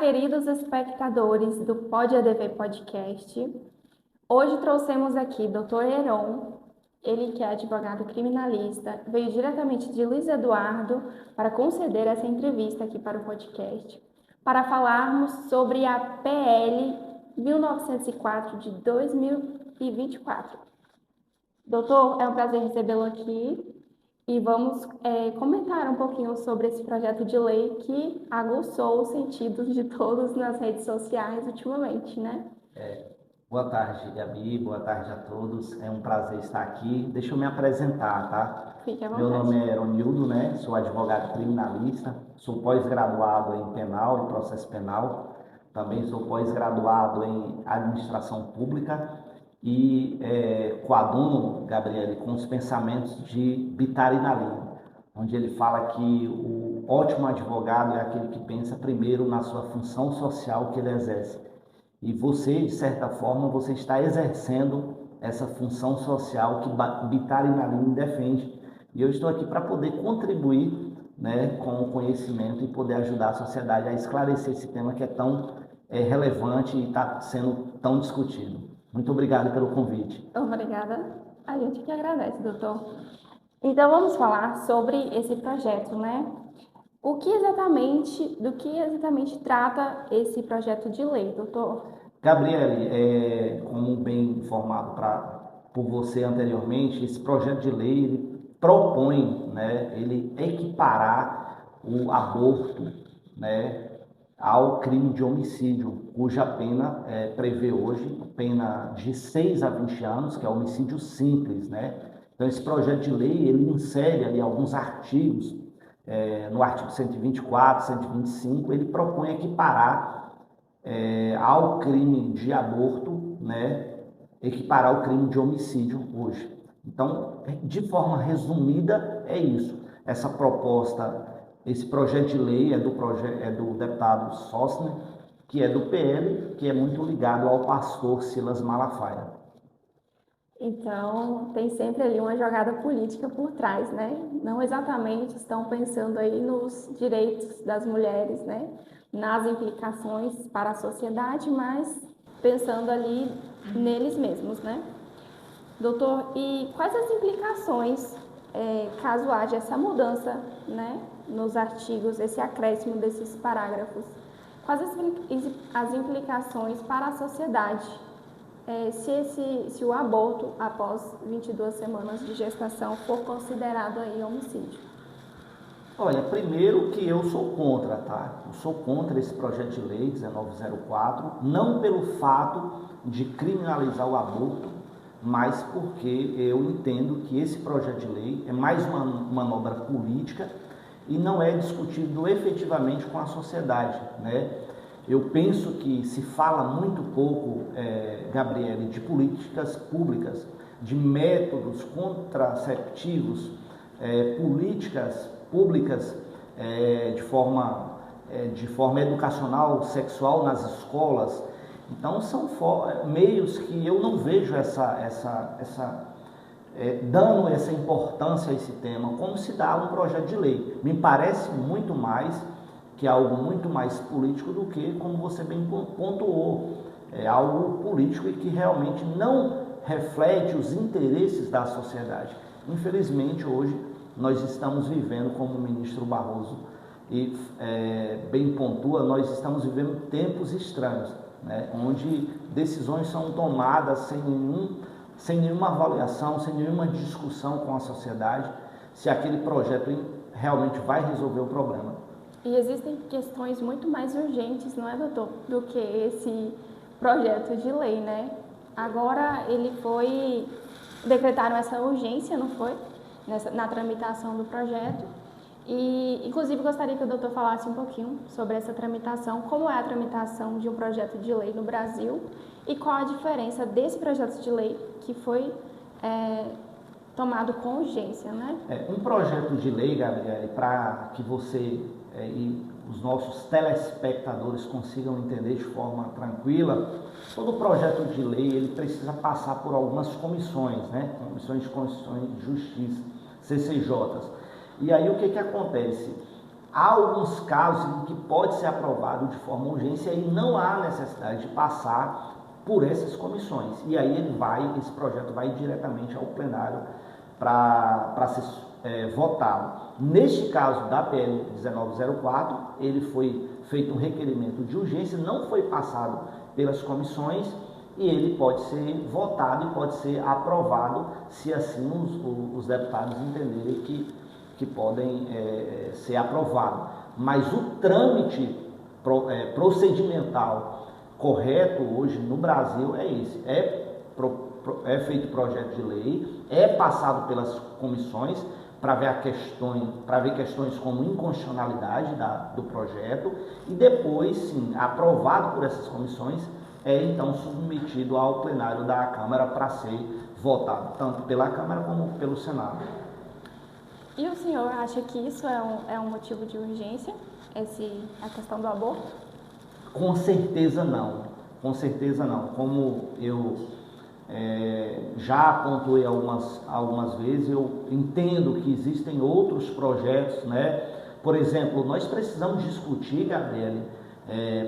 queridos espectadores do Pode ADV Podcast. Hoje trouxemos aqui Dr. Heron, ele que é advogado criminalista, veio diretamente de Luiz Eduardo para conceder essa entrevista aqui para o podcast, para falarmos sobre a PL 1904 de 2024. Doutor, é um prazer recebê-lo aqui. E vamos comentar um pouquinho sobre esse projeto de lei que aguçou os sentidos de todos nas redes sociais ultimamente, né? Boa tarde, Gabi. Boa tarde a todos. É um prazer estar aqui. Deixa eu me apresentar, tá? Fique à Meu vontade. nome é Heronildo, né? Sou advogado criminalista, sou pós-graduado em penal e processo penal. Também sou pós-graduado em administração pública e coaduno, Gabriele, com os pensamentos de Bittar Inalino, onde ele fala que o ótimo advogado é aquele que pensa primeiro na sua função social que ele exerce. E você, de certa forma, você está exercendo essa função social que Bittar Inalino defende. E eu estou aqui para poder contribuir, né, com o conhecimento e poder ajudar a sociedade a esclarecer esse tema que é tão relevante e está sendo tão discutido. Muito obrigado pelo convite. Obrigada. A gente que agradece, doutor. Então vamos falar sobre esse projeto, né? Do que exatamente trata esse projeto de lei, doutor? Gabriele, como bem informado por você anteriormente, esse projeto de lei ele propõe, né, ele equiparar o aborto, né, ao crime de homicídio, cuja pena prevê hoje pena de 6 a 20 anos, que é homicídio simples, né? Então esse projeto de lei ele insere ali alguns artigos, no artigo 124, 125, ele propõe equiparar ao crime de aborto, né, equiparar o crime de homicídio hoje. Então, de forma resumida, é isso. Essa proposta, esse projeto de lei é do deputado Sosner, que é do PL, que é muito ligado ao pastor Silas Malafaia. Então, tem sempre ali uma jogada política por trás, né? Não exatamente estão pensando aí nos direitos das mulheres, né? Nas implicações para a sociedade, mas pensando ali neles mesmos, né? Doutor, e quais as implicações, caso haja essa mudança, né? Nos artigos, esse acréscimo desses parágrafos? Quais as implicações para a sociedade? Se o aborto após 22 semanas de gestação for considerado aí homicídio? Olha, primeiro que eu sou contra, tá? Eu sou contra esse projeto de lei 1904, não pelo fato de criminalizar o aborto, mas porque eu entendo que esse projeto de lei é mais uma manobra política e não é discutido efetivamente com a sociedade, né? Eu penso que se fala muito pouco, Gabriele, de políticas públicas, de métodos contraceptivos, políticas públicas de forma educacional, sexual nas escolas. Então são meios que eu não vejo dando essa importância a esse tema, como se dá um projeto de lei. Me parece muito mais que é algo muito mais político do que, como você bem pontuou, é algo político e que realmente não reflete os interesses da sociedade. Infelizmente, hoje, nós estamos vivendo, como o ministro Barroso bem pontua, nós estamos vivendo tempos estranhos, né? Onde decisões são tomadas sem nenhuma avaliação, sem nenhuma discussão com a sociedade, se aquele projeto realmente vai resolver o problema. E existem questões muito mais urgentes, não é, doutor, do que esse projeto de lei, né? Agora decretaram essa urgência, não foi? Na tramitação do projeto. E, inclusive, gostaria que o doutor falasse um pouquinho sobre essa tramitação, como é a tramitação de um projeto de lei no Brasil e qual a diferença desse projeto de lei que foi tomado com urgência, né? Um projeto de lei, Gabriele, para que você e os nossos telespectadores consigam entender de forma tranquila, todo projeto de lei ele precisa passar por algumas comissões, né? Comissões de Constituição e Justiça, CCJs. E aí o que acontece? Há alguns casos em que pode ser aprovado de forma urgência e não há necessidade de passar por essas comissões. E aí esse projeto vai diretamente ao plenário para ser votado. Neste caso da PL 1904, ele foi feito um requerimento de urgência, não foi passado pelas comissões e ele pode ser votado e pode ser aprovado se assim os deputados entenderem que podem ser aprovados. Mas o trâmite procedimental correto hoje no Brasil é esse. É feito projeto de lei, é passado pelas comissões para ver questões como inconstitucionalidade do projeto e depois, sim, aprovado por essas comissões, é então submetido ao plenário da Câmara para ser votado, tanto pela Câmara como pelo Senado. E o senhor acha que isso é um motivo de urgência, a questão do aborto? Com certeza não, com certeza não. Como eu já pontuei algumas vezes, eu entendo que existem outros projetos, né? Por exemplo, nós precisamos discutir, Gabriele,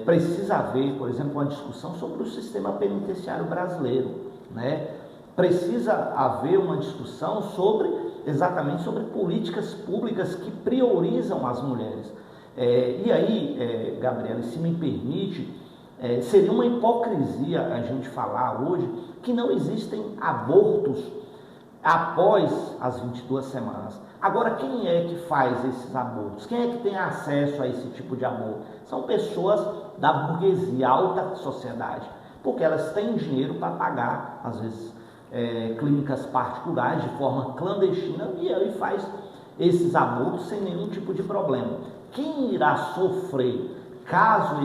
precisa haver, por exemplo, uma discussão sobre o sistema penitenciário brasileiro, né? Precisa haver uma discussão exatamente sobre políticas públicas que priorizam as mulheres. E aí, Gabriele, se me permite, seria uma hipocrisia a gente falar hoje que não existem abortos após as 22 semanas. Agora, quem é que faz esses abortos? Quem é que tem acesso a esse tipo de aborto? São pessoas da burguesia, alta sociedade, porque elas têm dinheiro para pagar, às vezes, clínicas particulares de forma clandestina e aí faz esses abortos sem nenhum tipo de problema. Quem irá sofrer caso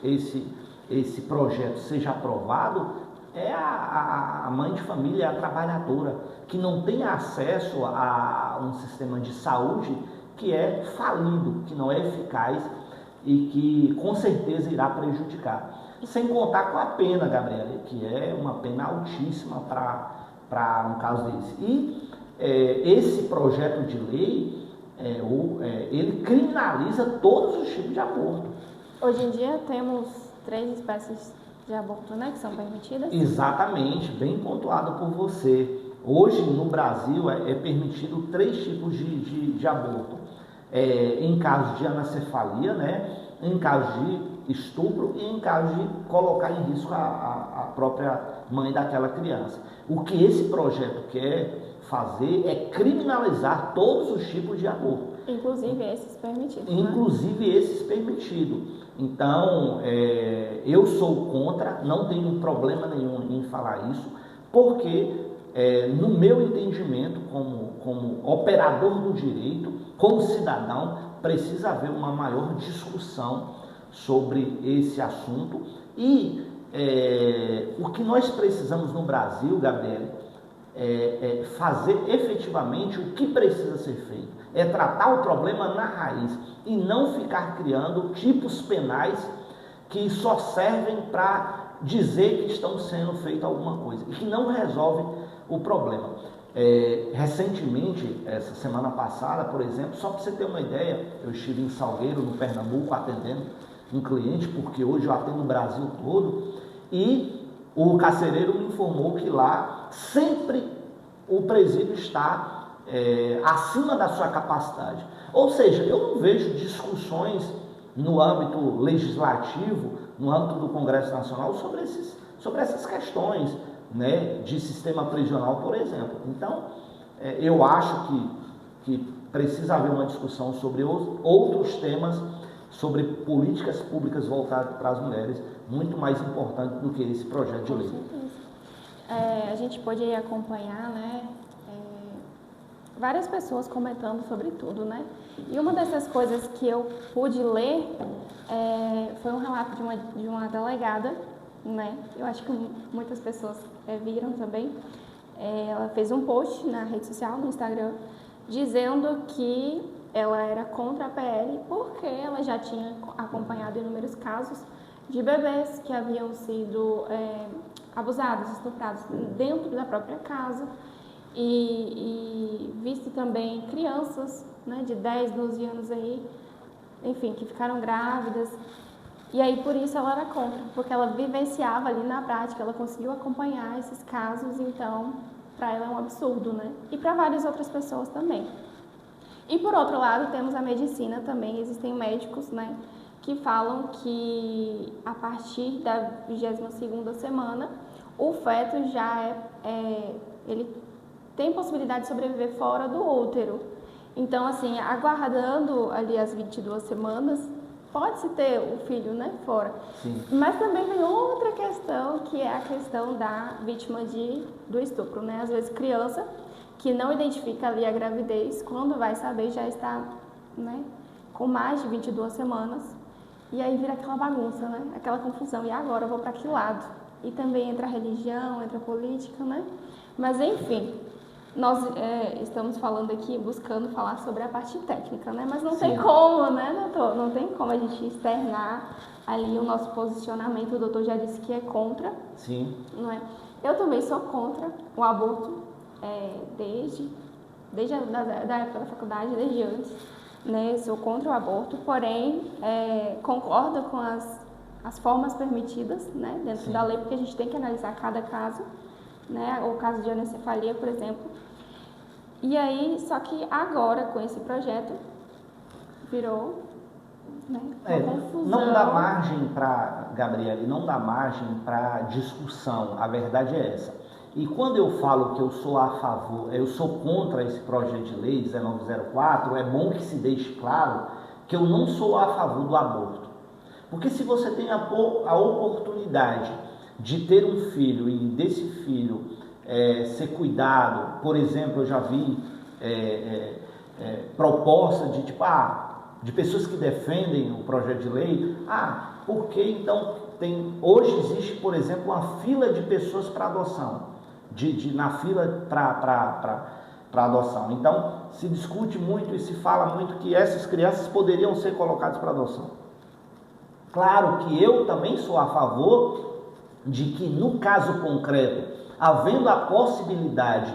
esse projeto seja aprovado é a mãe de família, a trabalhadora, que não tem acesso a um sistema de saúde que é falido, que não é eficaz e que com certeza irá prejudicar. Sem contar com a pena, Gabriela, que é uma pena altíssima para um caso desse. E esse projeto de lei, ele criminaliza todos os tipos de aborto. Hoje em dia temos 3 espécies de aborto, né, que são permitidas? Exatamente, bem pontuado por você. Hoje no Brasil é permitido 3 tipos de aborto. Em caso de anencefalia, né, em caso de estupro e em caso de colocar em risco a própria mãe daquela criança. O que esse projeto quer fazer é criminalizar todos os tipos de aborto. Inclusive esses permitidos. Inclusive, né? Esses permitidos. Então, eu sou contra, não tenho problema nenhum em falar isso, porque, no meu entendimento, como operador do direito, como cidadão, precisa haver uma maior discussão sobre esse assunto. E o que nós precisamos no Brasil, Gabriele, é fazer efetivamente o que precisa ser feito. É tratar o problema na raiz e não ficar criando tipos penais que só servem para dizer que estão sendo feito alguma coisa e que não resolve o problema. Recentemente, essa semana passada, por exemplo, só para você ter uma ideia, eu estive em Salgueiro, no Pernambuco, atendendo um cliente, porque hoje eu atendo o Brasil todo, e o carcereiro me informou que lá sempre o presídio está acima da sua capacidade. Ou seja, eu não vejo discussões no âmbito legislativo, no âmbito do Congresso Nacional, sobre essas questões, né, de sistema prisional, por exemplo. Então, eu acho que precisa haver uma discussão sobre outros temas, sobre políticas públicas voltadas para as mulheres, muito mais importante do que esse projeto de lei. A gente pôde acompanhar, né, várias pessoas comentando sobre tudo, né? E uma dessas coisas que eu pude ler foi um relato de uma delegada, né? Eu acho que muitas pessoas viram também. Ela fez um post na rede social, no Instagram, dizendo que ela era contra a PL porque ela já tinha acompanhado inúmeros casos de bebês que haviam sido abusados, estuprados dentro da própria casa e visto também crianças, né, de 10, 12 anos aí enfim, que ficaram grávidas. E aí, por isso, ela era contra, porque ela vivenciava ali na prática, ela conseguiu acompanhar esses casos, então, para ela é um absurdo, né? E para várias outras pessoas também. E, por outro lado, temos a medicina também, existem médicos, né, que falam que a partir da 22ª semana, o feto já ele tem possibilidade de sobreviver fora do útero. Então, assim, aguardando ali as 22 semanas, pode-se ter o filho, né, fora. Sim. Mas também vem outra questão, que é a questão da vítima do estupro, né? Às vezes criança que não identifica ali a gravidez, quando vai saber já está, né, com mais de 22 semanas. E aí vira aquela bagunça, né? Aquela confusão. E agora eu vou para que lado? E também entra a religião, entra a política, né? Mas enfim, nós estamos falando aqui, buscando falar sobre a parte técnica, né? Mas não Sim. tem como, né, doutor? Não tem como a gente externar ali o nosso posicionamento. O doutor já disse que é contra. Sim. Não é? Eu também sou contra o aborto, desde da época da faculdade, desde antes. Né? Sou contra o aborto, porém concordo com as formas permitidas, né, dentro Sim. da lei, porque a gente tem que analisar cada caso, né, o caso de anencefalia, por exemplo. E aí, só que agora, com esse projeto, virou, né, uma confusão. Não dá margem para, Gabriele, não dá margem para discussão, a verdade é essa. E quando eu falo que eu sou a favor, eu sou contra esse projeto de lei 1904, é bom que se deixe claro que eu não sou a favor do aborto. Porque se você tem a oportunidade de ter um filho e desse filho ser cuidado, por exemplo, eu já vi proposta de tipo, de pessoas que defendem o projeto de lei, porque então hoje existe, por exemplo, uma fila de pessoas para adoção. Na fila para adoção. Então, se discute muito e se fala muito que essas crianças poderiam ser colocadas para adoção. Claro que eu também sou a favor de que, no caso concreto, havendo a possibilidade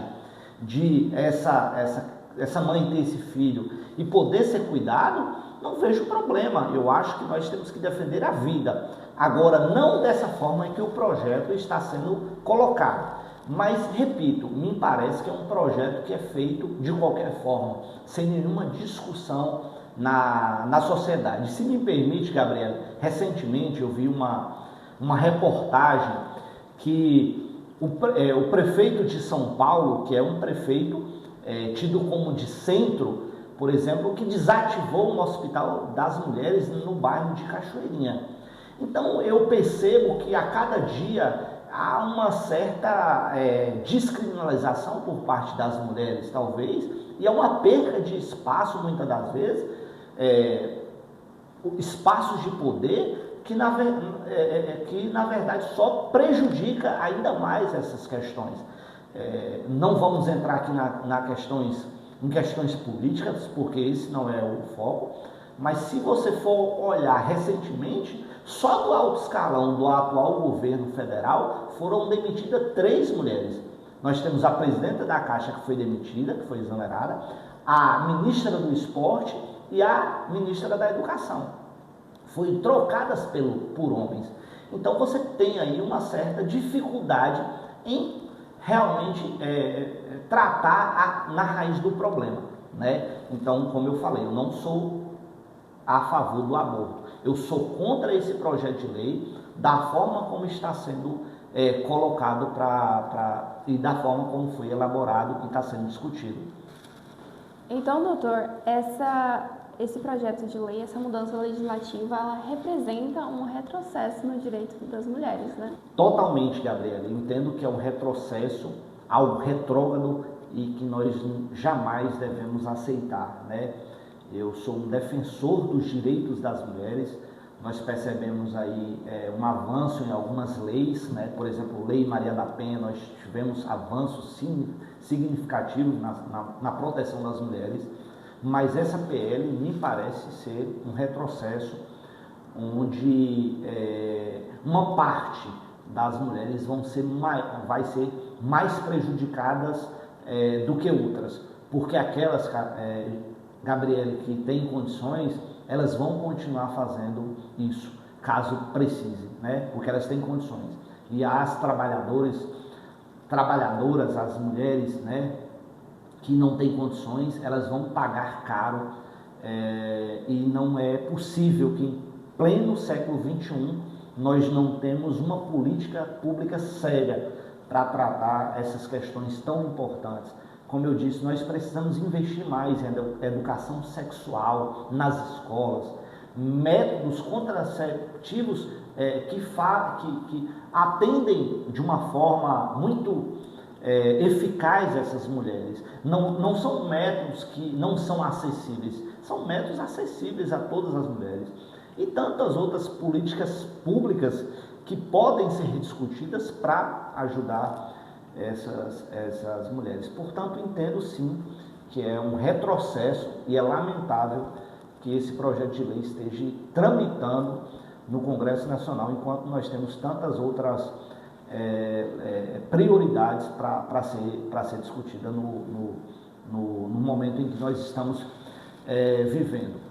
de essa mãe ter esse filho e poder ser cuidado, não vejo problema. Eu acho que nós temos que defender a vida. Agora, não dessa forma em que o projeto está sendo colocado. Mas, repito, me parece que é um projeto que é feito de qualquer forma, sem nenhuma discussão na sociedade. Se me permite, Gabriela, recentemente eu vi uma reportagem que o prefeito de São Paulo, que é um prefeito tido como de centro, por exemplo, que desativou um hospital das mulheres no bairro de Cachoeirinha. Então, eu percebo que a cada dia há uma certa descriminalização por parte das mulheres, talvez, e é uma perca de espaço, muitas das vezes, espaços de poder que na verdade só prejudica ainda mais essas questões. Não vamos entrar aqui em questões políticas, porque esse não é o foco, mas se você for olhar recentemente, só do alto escalão do atual governo federal foram demitidas 3 mulheres. Nós temos a presidenta da Caixa que foi demitida, que foi exonerada, a ministra do Esporte e a ministra da Educação. Foram trocadas por homens. Então você tem aí uma certa dificuldade em realmente tratar na raiz do problema, né? Então, como eu falei, eu não sou a favor do aborto. Eu sou contra esse projeto de lei, da forma como está sendo colocado e da forma como foi elaborado e está sendo discutido. Então, doutor, esse projeto de lei, essa mudança legislativa, ela representa um retrocesso no direito das mulheres, né? Totalmente, Gabriela. Eu entendo que é um retrocesso, algo retrógrado e que nós jamais devemos aceitar, né? Eu sou um defensor dos direitos das mulheres. Nós percebemos aí um avanço em algumas leis, né? Por exemplo, Lei Maria da Penha, nós tivemos avanços significativos na proteção das mulheres, mas essa PL me parece ser um retrocesso onde uma parte das mulheres vai ser mais prejudicadas do que outras, porque aquelas Gabriele, que têm condições, elas vão continuar fazendo isso, caso precise, né? Porque elas têm condições. E as trabalhadoras, as mulheres, né, que não têm condições, elas vão pagar caro, e não é possível que em pleno século XXI nós não temos uma política pública séria para tratar essas questões tão importantes. Como eu disse, nós precisamos investir mais em educação sexual nas escolas, métodos contraceptivos que atendem de uma forma muito eficaz essas mulheres. Não são métodos que não são acessíveis, são métodos acessíveis a todas as mulheres. E tantas outras políticas públicas que podem ser discutidas para ajudar essas mulheres. Portanto, entendo sim que é um retrocesso e é lamentável que esse projeto de lei esteja tramitando no Congresso Nacional, enquanto nós temos tantas outras prioridades para ser discutida no momento em que nós estamos vivendo.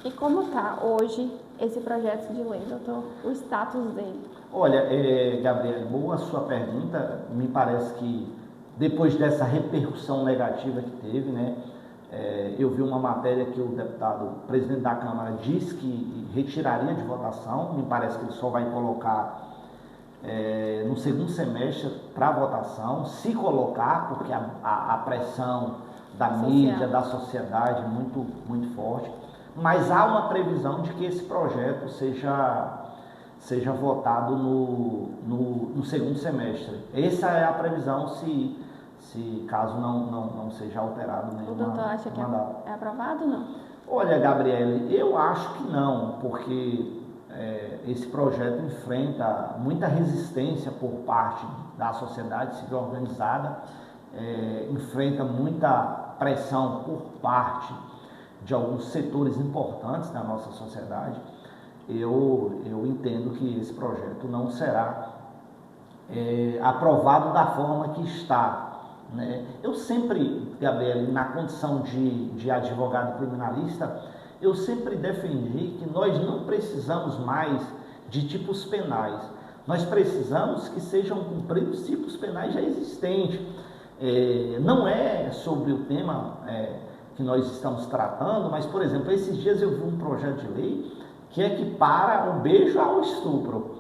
E como está hoje esse projeto de lei, doutor? O status dele? Olha, Gabriel, boa a sua pergunta. Me parece que depois dessa repercussão negativa que teve, né, eu vi uma matéria que o presidente da Câmara disse que retiraria de votação. Me parece que ele só vai colocar no segundo semestre para votação, se colocar, porque a pressão da mídia, da sociedade é muito, muito forte. Mas há uma previsão de que esse projeto seja votado no segundo semestre. Essa é a previsão, se caso não seja alterado nenhuma. O doutor acha que é aprovado ou não? Olha, Gabriele, eu acho que não, porque esse projeto enfrenta muita resistência por parte da sociedade civil organizada, enfrenta muita pressão por parte de alguns setores importantes da nossa sociedade. Eu entendo que esse projeto não será aprovado da forma que está, né? Eu sempre, Gabriel, na condição de advogado criminalista, eu sempre defendi que nós não precisamos mais de tipos penais. Nós precisamos que sejam cumpridos tipos penais já existentes. Não é sobre o tema que nós estamos tratando, mas, por exemplo, esses dias eu vi um projeto de lei que equipara um beijo ao estupro.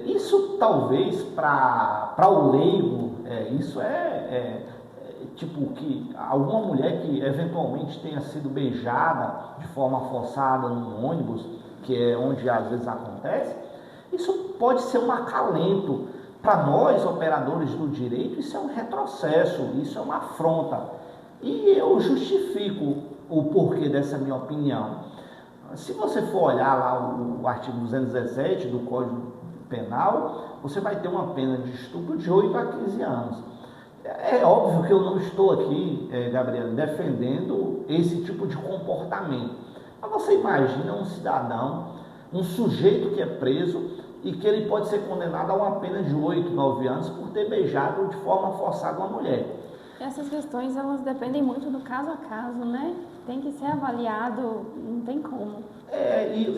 Isso talvez para o leigo, isso tipo que alguma mulher que eventualmente tenha sido beijada de forma forçada no ônibus, que é onde às vezes acontece, isso pode ser um acalento. Para nós, operadores do direito, isso é um retrocesso, isso é uma afronta. E eu justifico o porquê dessa minha opinião. Se você for olhar lá o artigo 217 do Código Penal, você vai ter uma pena de estupro de 8 a 15 anos. É óbvio que eu não estou aqui, Gabriel, defendendo esse tipo de comportamento. Mas você imagina um cidadão, um sujeito que é preso e que ele pode ser condenado a uma pena de 8, 9 anos por ter beijado de forma forçada uma mulher. Essas questões, elas dependem muito do caso a caso, né? Tem que ser avaliado, não tem como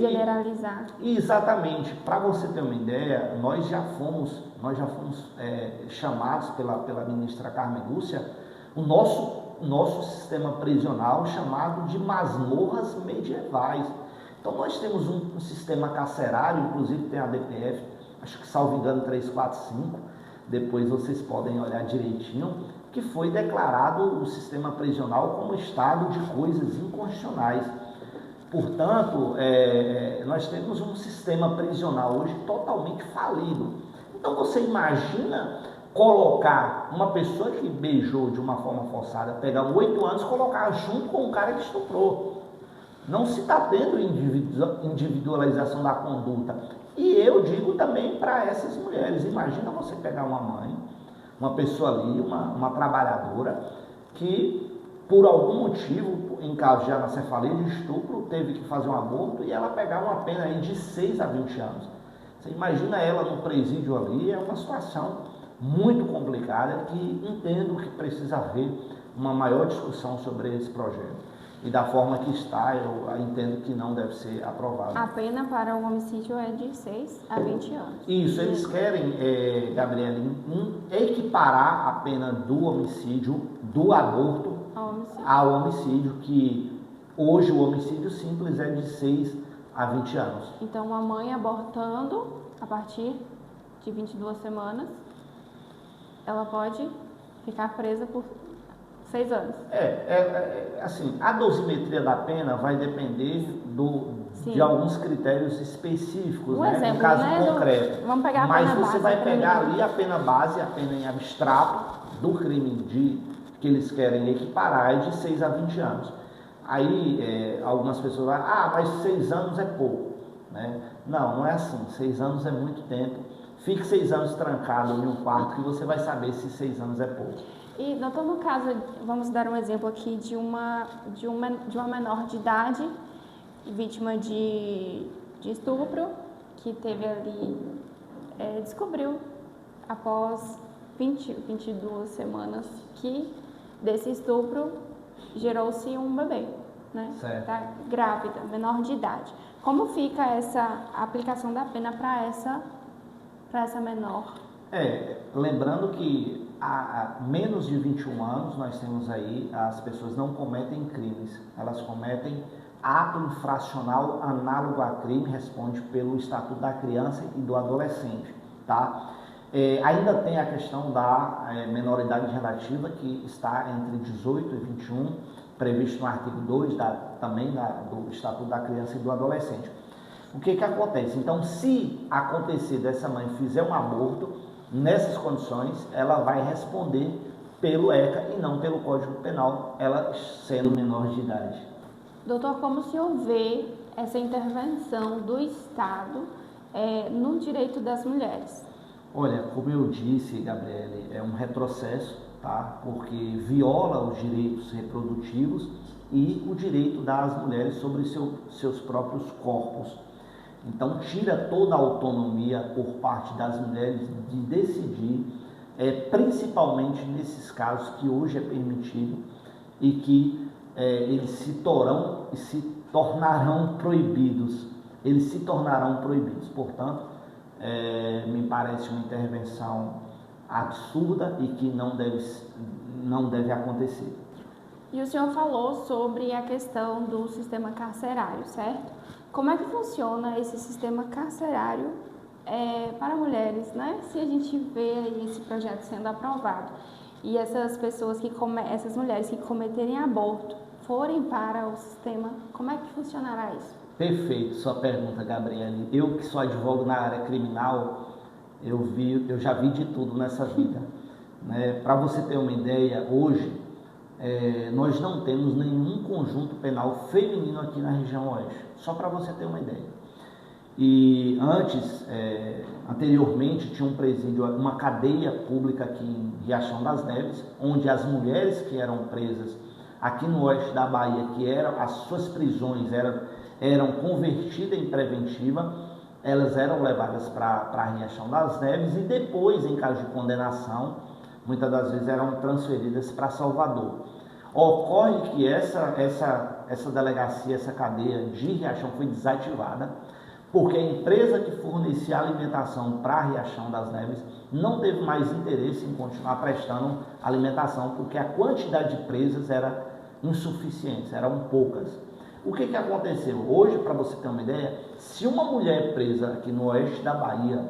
generalizar. Exatamente. Para você ter uma ideia, nós já fomos chamados pela ministra Carmen Lúcia, o nosso sistema prisional chamado de masmorras medievais. Então nós temos um sistema carcerário, inclusive tem a DPF, acho que salvo engano 345, depois vocês podem olhar direitinho, que foi declarado o sistema prisional como estado de coisas inconstitucionais. Portanto, nós temos um sistema prisional hoje totalmente falido. Então você imagina colocar uma pessoa que beijou de uma forma forçada, pegar 8 anos e colocar junto com o cara que estuprou. Não se está tendo individualização da conduta. E eu digo também para essas mulheres, imagina você pegar uma mãe, uma pessoa ali, uma trabalhadora, que por algum motivo, em caso de anencefalia, de estupro, teve que fazer um aborto e ela pegar uma pena aí de 6 a 20 anos. Você imagina ela no presídio ali, é uma situação muito complicada que entendo que precisa haver uma maior discussão sobre esse projeto. e da forma que está, eu entendo que não deve ser aprovado. A pena para o homicídio é de 6 a 20 anos. Isso, eles querem, Gabriele, equiparar a pena do homicídio, do aborto, ao homicídio, que hoje o homicídio simples é de 6 a 20 anos. Então, uma mãe abortando a partir de 22 semanas, ela pode ficar presa por 6 anos. Assim, a dosimetria da pena vai depender de alguns critérios específicos, né? No caso concreto. Vamos pegar a Mas pena você base, vai pegar ali a pena base, a pena em abstrato do crime que eles querem equiparar é de 6 a 20 anos. Aí algumas pessoas vão, mas 6 anos é pouco, né? Não é assim, 6 anos é muito tempo. Fique 6 anos trancado em um quarto que você vai saber se 6 anos é pouco. E, doutor, no caso, vamos dar um exemplo aqui de uma menor de idade, vítima de estupro, que teve ali, descobriu após 22 semanas que desse estupro gerou-se um bebê, né? Tá grávida, menor de idade. Como fica essa aplicação da pena para essa menor? Lembrando que há menos de 21 anos nós temos aí, as pessoas não cometem crimes, elas cometem ato infracional análogo a crime, responde pelo Estatuto da Criança e do Adolescente, tá? Ainda tem a questão da menoridade relativa, que está entre 18 e 21, previsto no artigo 2 também do Estatuto da Criança e do Adolescente. O que acontece? Então, se acontecer dessa mãe fizer um aborto, nessas condições, ela vai responder pelo ECA e não pelo Código Penal, ela sendo menor de idade. Doutor, como se houver essa intervenção do Estado no direito das mulheres? Olha, como eu disse, Gabriele, é um retrocesso, tá? Porque viola os direitos reprodutivos e o direito das mulheres sobre seus próprios corpos. Então, tira toda a autonomia por parte das mulheres de decidir, principalmente nesses casos que hoje é permitido e que eles se tornarão proibidos. Eles se tornarão proibidos. Portanto, me parece uma intervenção absurda e que não deve acontecer. E o senhor falou sobre a questão do sistema carcerário, certo? Como é que funciona esse sistema carcerário para mulheres, né? Se a gente vê aí esse projeto sendo aprovado e essas mulheres que cometerem aborto forem para o sistema, como é que funcionará isso? Perfeito, sua pergunta, Gabriele. Eu que sou advogado na área criminal, eu já vi de tudo nessa vida, né? Para você ter uma ideia, hoje nós não temos nenhum conjunto penal feminino aqui na região oeste, só para você ter uma ideia. E anteriormente tinha um presídio, uma cadeia pública aqui em Riachão das Neves, onde as mulheres que eram presas aqui no oeste da Bahia, que as suas prisões eram convertidas em preventiva, elas eram levadas para Riachão das Neves e depois, em caso de condenação, muitas das vezes eram transferidas para Salvador. Ocorre que essa delegacia, essa cadeia de Riachão foi desativada, porque a empresa que fornecia alimentação para Riachão das Neves não teve mais interesse em continuar prestando alimentação, porque a quantidade de presas era insuficiente, eram poucas. O que aconteceu? Hoje, para você ter uma ideia, se uma mulher é presa aqui no oeste da Bahia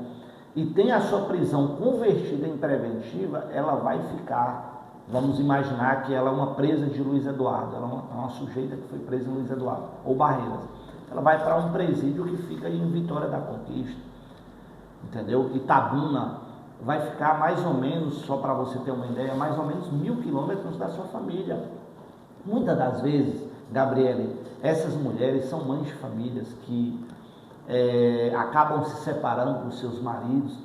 e tem a sua prisão convertida em preventiva, ela vai ficar, vamos imaginar que ela é uma presa de Luiz Eduardo, ela é uma sujeita que foi presa em Luiz Eduardo, ou Barreiras. Ela vai para um presídio que fica em Vitória da Conquista, entendeu? Itabuna vai ficar mais ou menos, só para você ter uma ideia, mais ou menos 1.000 quilômetros da sua família. Muitas das vezes, Gabriele, essas mulheres são mães de famílias que acabam se separando dos seus maridos,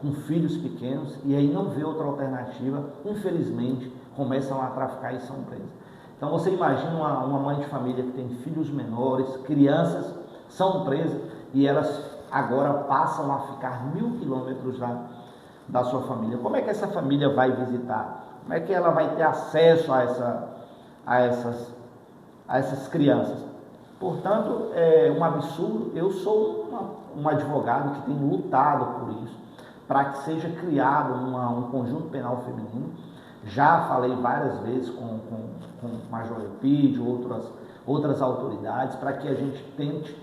com filhos pequenos, e aí não vê outra alternativa, infelizmente, começam a traficar e são presas. Então você imagina uma mãe de família que tem filhos menores, crianças, são presas, e elas agora passam a ficar 1.000 quilômetros da sua família. Como é que essa família vai visitar? Como é que ela vai ter acesso a a essas crianças. Portanto, é um absurdo. Eu sou um advogado que tem lutado por isso, para que seja criado um conjunto penal feminino. Já falei várias vezes com o Major Eupídio, outras autoridades, para que a gente tente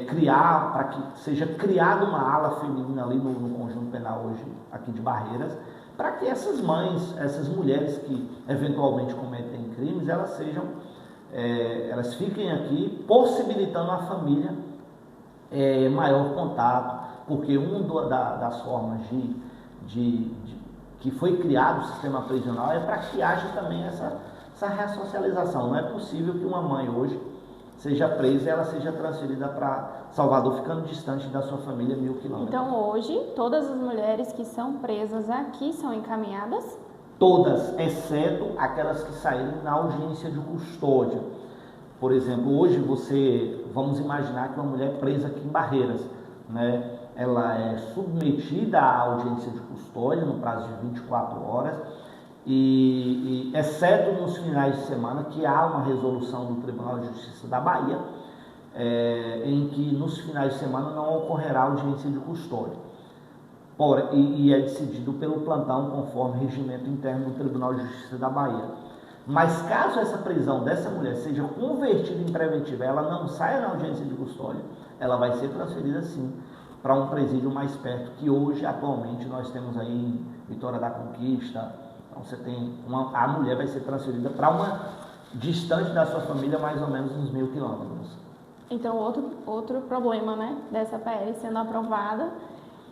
criar, para que seja criada uma ala feminina ali no conjunto penal hoje aqui de Barreiras, para que essas mães, essas mulheres que eventualmente cometem crimes, elas fiquem aqui, possibilitando à família maior contato, porque uma das formas que foi criado o sistema prisional é para que haja também essa ressocialização. Não é possível que uma mãe hoje seja presa e ela seja transferida para Salvador, ficando distante da sua família 1.000 quilômetros. Então hoje, todas as mulheres que são presas aqui são encaminhadas? Todas, exceto aquelas que saíram na audiência de custódia. Por exemplo, hoje vamos imaginar que uma mulher presa aqui em Barreiras, né, ela é submetida à audiência de custódia no prazo de 24 horas, e exceto nos finais de semana, que há uma resolução do Tribunal de Justiça da Bahia, em que nos finais de semana não ocorrerá audiência de custódia. E é decidido pelo plantão, conforme regimento interno do Tribunal de Justiça da Bahia. Mas caso essa prisão dessa mulher seja convertida em preventiva, ela não saia na audiência de custódia, ela vai ser transferida sim para um presídio mais perto, que hoje, atualmente, nós temos aí em Vitória da Conquista. Então você tem a mulher vai ser transferida para uma distante da sua família, mais ou menos uns 1.000 quilômetros. Então outro problema, né, dessa PL sendo aprovada,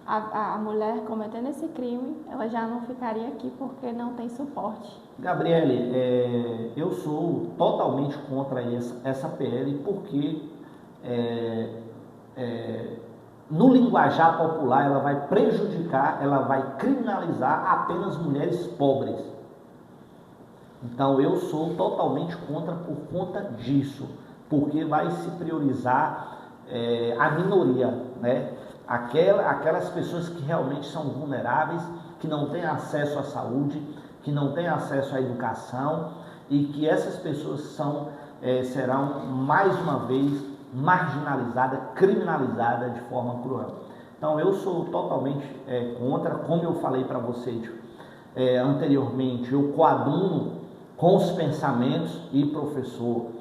a mulher cometendo esse crime, ela já não ficaria aqui porque não tem suporte. Gabriele, eu sou totalmente contra essa PL, porque no linguajar popular ela vai prejudicar, ela vai criminalizar apenas mulheres pobres. Então eu sou totalmente contra por conta disso, porque vai se priorizar a minoria, né? Aquelas pessoas que realmente são vulneráveis, que não têm acesso à saúde, que não têm acesso à educação, e que essas pessoas serão mais uma vez marginalizadas, criminalizadas de forma cruel. Então eu sou totalmente contra. Como eu falei para vocês anteriormente, eu coaduno com os pensamentos e professor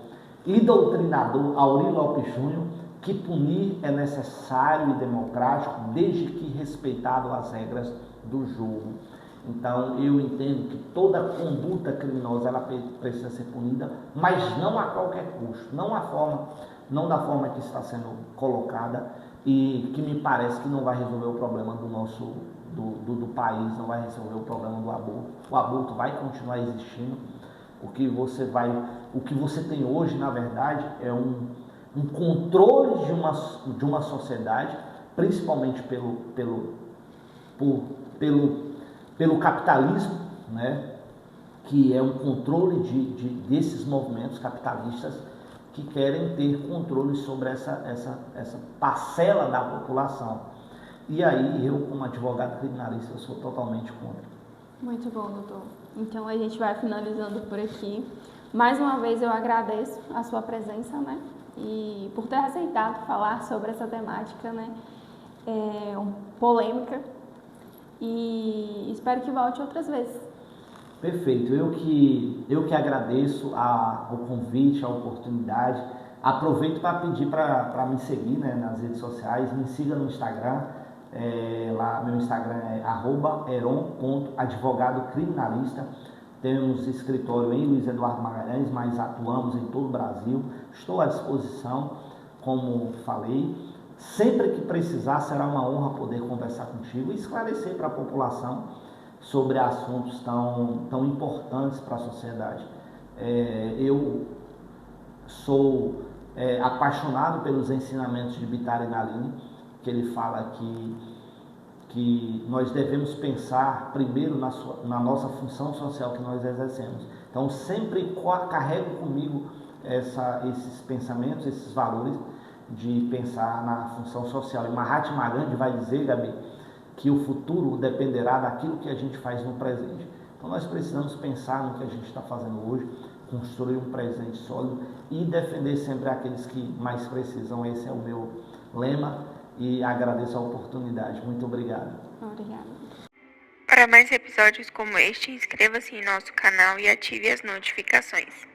e doutrinador Aurí Lopes Júnior, que punir é necessário e democrático, desde que respeitado as regras do jogo. Então eu entendo que toda conduta criminosa ela precisa ser punida, mas não a qualquer custo, não da forma que está sendo colocada, e que me parece que não vai resolver o problema do país, não vai resolver o problema do aborto. O aborto vai continuar existindo. O que você tem hoje, na verdade, é um controle de uma sociedade, principalmente pelo capitalismo, né? Que é um controle desses movimentos capitalistas que querem ter controle sobre essa parcela da população. E aí eu, como advogado criminalista, eu sou totalmente contra. Muito bom, doutor. Então a gente vai finalizando por aqui. Mais uma vez eu agradeço a sua presença, né? E por ter aceitado falar sobre essa temática, né? Polêmica. E espero que volte outras vezes. Perfeito. Eu que agradeço o convite, a oportunidade. Aproveito para pedir para me seguir, né, nas redes sociais. Me siga no Instagram. Lá meu Instagram é @heron.advogadocriminalista. Temos escritório em Luiz Eduardo Magalhães, mas atuamos em todo o Brasil. Estou à disposição, como falei. Sempre que precisar, será uma honra poder conversar contigo e esclarecer para a população sobre assuntos tão importantes para a sociedade. Eu sou apaixonado pelos ensinamentos de Bitar Enalini, que ele fala que nós devemos pensar primeiro na nossa função social que nós exercemos. Então, sempre carrego comigo esses pensamentos, esses valores de pensar na função social. E Mahatma Gandhi vai dizer, Gabi, que o futuro dependerá daquilo que a gente faz no presente. Então, nós precisamos pensar no que a gente está fazendo hoje, construir um presente sólido e defender sempre aqueles que mais precisam. Esse é o meu lema e agradeço a oportunidade. Muito obrigado. Obrigada. Para mais episódios como este, inscreva-se em nosso canal e ative as notificações.